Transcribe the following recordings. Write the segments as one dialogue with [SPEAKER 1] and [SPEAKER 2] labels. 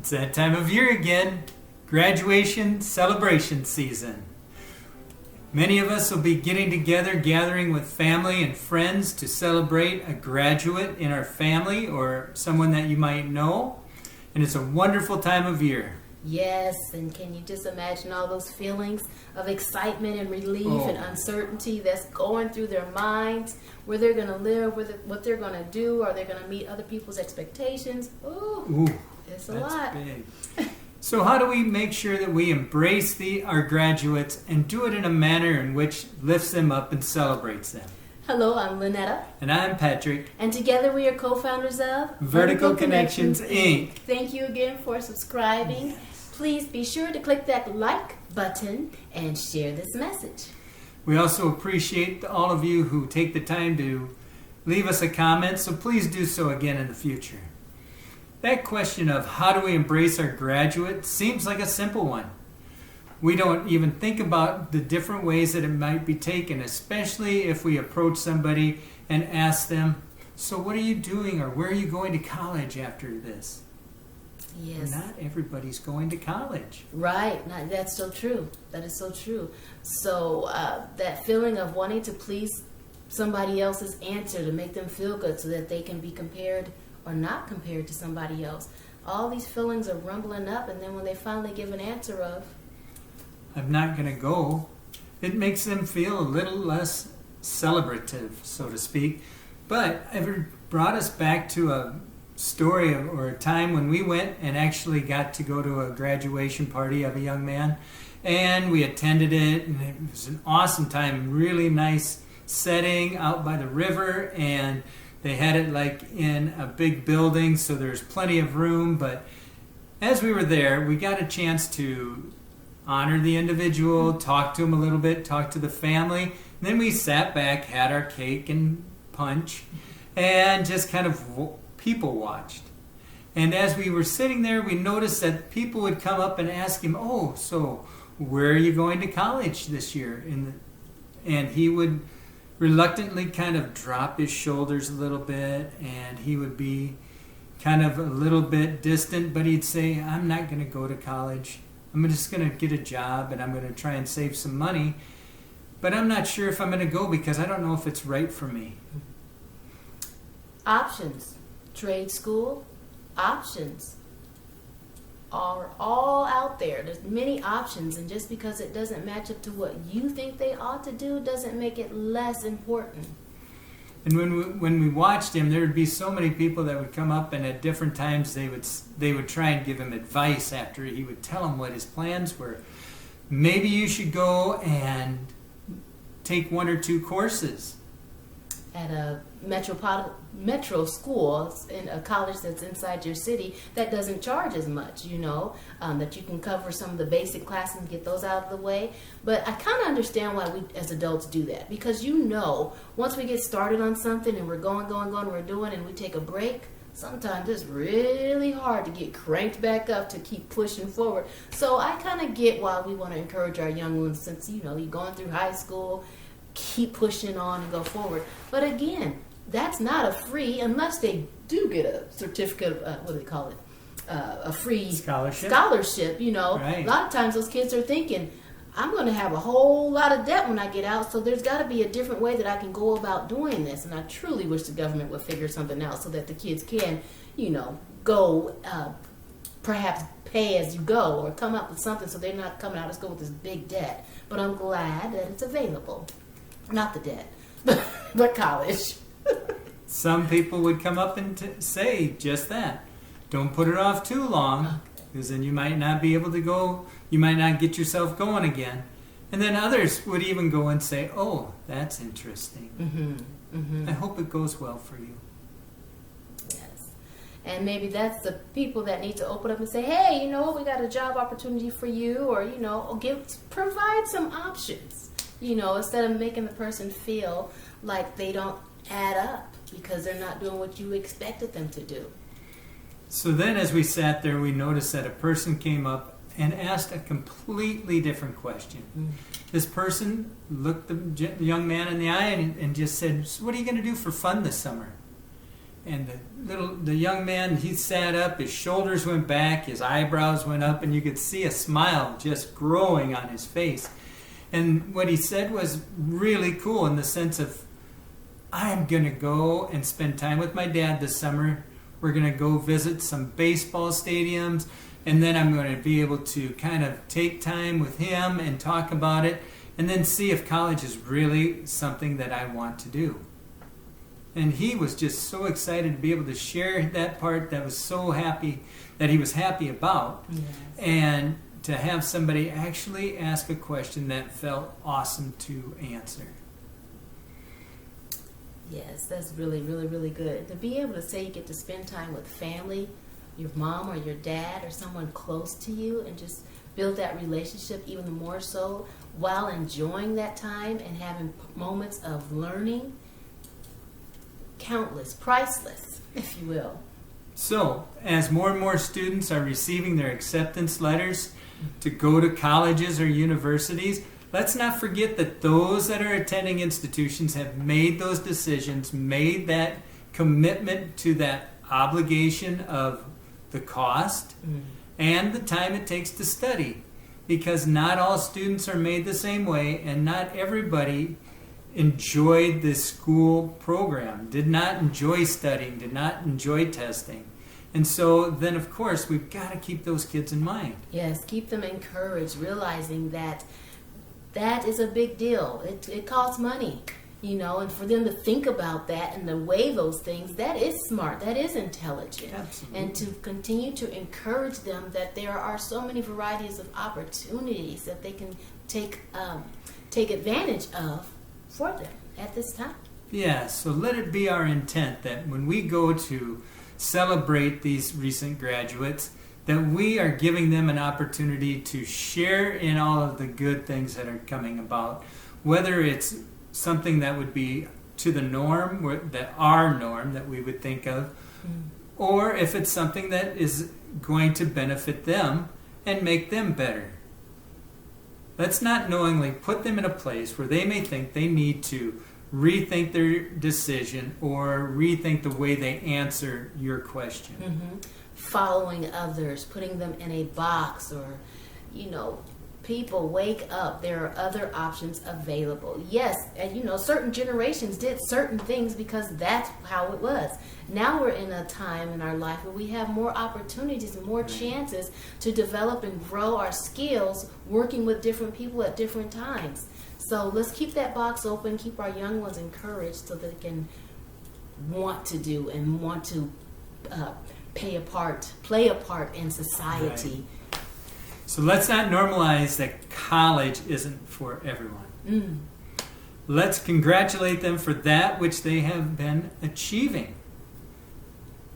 [SPEAKER 1] It's that time of year again, graduation celebration season. Many of us will be getting together, gathering with family and friends to celebrate a graduate in our family or someone that you might know. And it's a wonderful time of year.
[SPEAKER 2] Yes, and can you just imagine all those feelings of excitement and relief and uncertainty that's going through their minds, where they're going to live, what they're going to do, are they going to meet other people's expectations? Ooh, it's a lot.
[SPEAKER 1] Big. So how do we make sure that we embrace our graduates and do it in a manner in which lifts them up and celebrates them?
[SPEAKER 2] Hello, I'm Linnetta.
[SPEAKER 1] And I'm Patrick.
[SPEAKER 2] And together we are co-founders of
[SPEAKER 1] Vertical Connections, Inc.
[SPEAKER 2] Thank you again for subscribing.
[SPEAKER 1] Yes.
[SPEAKER 2] Please be sure to click that like button and share this message.
[SPEAKER 1] We also appreciate all of you who take the time to leave us a comment, so please do so again in the future. That question of how do we embrace our graduate seems like a simple one. We don't even think about the different ways that it might be taken, especially if we approach somebody and ask them, so what are you doing or where are you going to college after this?
[SPEAKER 2] Yes.
[SPEAKER 1] Not everybody's going to college.
[SPEAKER 2] Right. That's so true. That is so true. So that feeling of wanting to please somebody else's answer to make them feel good so that they can be compared or not compared to somebody else. All these feelings are rumbling up, and then when they finally give an answer of,
[SPEAKER 1] I'm not going to go, it makes them feel a little less celebrative, so to speak. But it brought us back to a story or a time when we went and actually got to go to a graduation party of a young man, and we attended it, and it was an awesome time, really nice setting out by the river, and they had it like in a big building, so there's plenty of room. But as we were there, we got a chance to honor the individual, talk to him a little bit, talk to the family, and then we sat back, had our cake and punch, and just kind of people watched. And as we were sitting there, we noticed that people would come up and ask him, oh, so where are you going to college this year? And he would reluctantly kind of drop his shoulders a little bit, and he would be kind of a little bit distant, but he'd say, I'm not going to go to college. I'm just going to get a job, and I'm going to try and save some money, but I'm not sure if I'm going to go because I don't know if it's right for me.
[SPEAKER 2] options. Trade school, options are all out there. There's many options, and just because it doesn't match up to what you think they ought to do doesn't make it less important.
[SPEAKER 1] And when we watched him, there would be so many people that would come up, and at different times they would try and give him advice after he would tell them what his plans were. Maybe you should go and take 1 or 2 courses
[SPEAKER 2] At a metro school, in a college that's inside your city, that doesn't charge as much, that you can cover some of the basic classes and get those out of the way. But I kind of understand why we as adults do that, because once we get started on something and we're going, we're doing, and we take a break, sometimes it's really hard to get cranked back up to keep pushing forward. So I kind of get why we want to encourage our young ones, since you're going through high school, keep pushing on and go forward. But again, that's not a free, unless they do get a certificate, what do they call it? A free scholarship. Right. A lot of times those kids are thinking, I'm going to have a whole lot of debt when I get out, so there's got to be a different way that I can go about doing this. And I truly wish the government would figure something out so that the kids can, go, perhaps pay as you go, or come up with something so they're not coming out of school with this big debt. But I'm glad that it's available. Not the debt, but college.
[SPEAKER 1] Some people would come up and say just that. Don't put it off too long, because then you might not be able to go. You might not get yourself going again. And then others would even go and say, oh, that's interesting.
[SPEAKER 2] Mm-hmm. Mm-hmm.
[SPEAKER 1] I hope it goes well for you.
[SPEAKER 2] Yes. And maybe that's the people that need to open up and say, hey, we got a job opportunity for you, or, provide some options, instead of making the person feel like they don't add up because they're not doing what you expected them to do.
[SPEAKER 1] So then as we sat there, we noticed that a person came up and asked a completely different question. Mm. This person looked the young man in the eye and just said, so what are you going to do for fun this summer? And the young man, he sat up, his shoulders went back, his eyebrows went up, and you could see a smile just growing on his face. And what he said was really cool in the sense of, I'm going to go and spend time with my dad this summer. We're going to go visit some baseball stadiums, and then I'm going to be able to kind of take time with him and talk about it, and then see if college is really something that I want to do. And he was just so excited to be able to share that part that was so happy, that he was happy about.
[SPEAKER 2] Yes.
[SPEAKER 1] And to have somebody actually ask a question that felt awesome to answer.
[SPEAKER 2] Yes, that's really, really, really good. To be able to say you get to spend time with family, your mom or your dad or someone close to you, and just build that relationship even more so while enjoying that time and having moments of learning. Countless, priceless, if you will.
[SPEAKER 1] So, as more and more students are receiving their acceptance letters to go to colleges or universities, let's not forget that those that are attending institutions have made those decisions, made that commitment to that obligation of the cost and the time it takes to study. Because not all students are made the same way, and not everybody enjoyed the school program, did not enjoy studying, did not enjoy testing. And so then, of course, we've got to keep those kids in mind.
[SPEAKER 2] Yes, keep them encouraged, realizing that that is a big deal. It costs money, and for them to think about that and to weigh those things, that is smart, that is intelligent.
[SPEAKER 1] Absolutely.
[SPEAKER 2] And to continue to encourage them that there are so many varieties of opportunities that they can take advantage of for them at this time.
[SPEAKER 1] Yeah, so let it be our intent that when we go to celebrate these recent graduates, that we are giving them an opportunity to share in all of the good things that are coming about, whether it's something that would be to the norm, our norm that we would think of, or if it's something that is going to benefit them and make them better. Let's not knowingly put them in a place where they may think they need to rethink their decision or rethink the way they answer your question.
[SPEAKER 2] Following others, putting them in a box, or, people wake up. There are other options available. Yes, and certain generations did certain things because that's how it was. Now we're in a time in our life where we have more opportunities and more chances to develop and grow our skills working with different people at different times. So let's keep that box open, keep our young ones encouraged so that they can want to do and want to play a part in society.
[SPEAKER 1] Right. So let's not normalize that college isn't for everyone. Let's congratulate them for that which they have been achieving.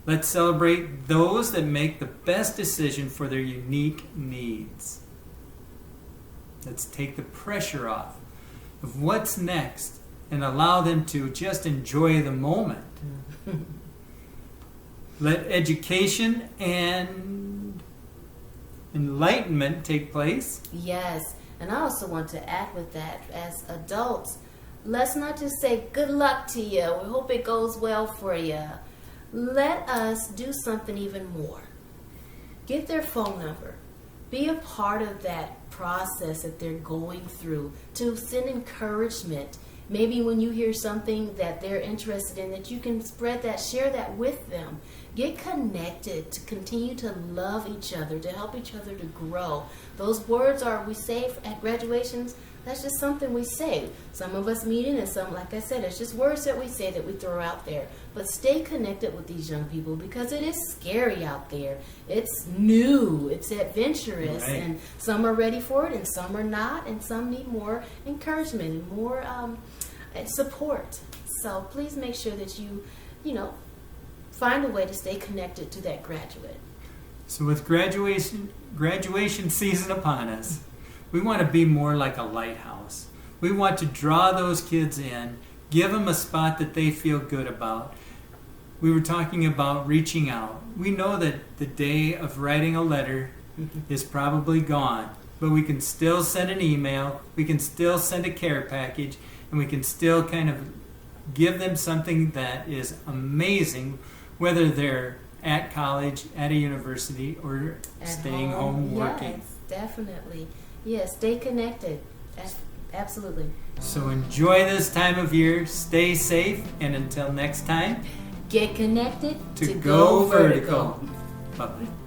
[SPEAKER 1] Let's celebrate those that make the best decision for their unique needs. Let's take the pressure off of what's next and allow them to just enjoy the moment. Let education and enlightenment take place.
[SPEAKER 2] Yes, and I also want to add with that, as adults, let's not just say good luck to you, we hope it goes well for you. Let us do something even more. Get their phone number. Be a part of that process that they're going through, to send encouragement. Maybe when you hear something that they're interested in, that you can spread that, share that with them. Get connected to continue to love each other, to help each other to grow. Those words we say at graduations, that's just something we say. Some of us meet in, and some, like I said, it's just words that we say that we throw out there. But stay connected with these young people, because it is scary out there. It's new, it's adventurous,
[SPEAKER 1] right.
[SPEAKER 2] And some are ready for it and some are not, and some need more encouragement and more support. So please make sure that you find a way to stay connected to that graduate.
[SPEAKER 1] So with graduation season upon us, we want to be more like a lighthouse. We want to draw those kids in, give them a spot that they feel good about. We were talking about reaching out. We know that the day of writing a letter is probably gone, but we can still send an email, we can still send a care package, and we can still kind of give them something that is amazing whether they're at college, at a university, or
[SPEAKER 2] At
[SPEAKER 1] staying home working.
[SPEAKER 2] Yes, definitely. Yes, stay connected. Absolutely.
[SPEAKER 1] So enjoy this time of year, stay safe, and until next time,
[SPEAKER 2] Get connected
[SPEAKER 1] to go vertical. Bye-bye.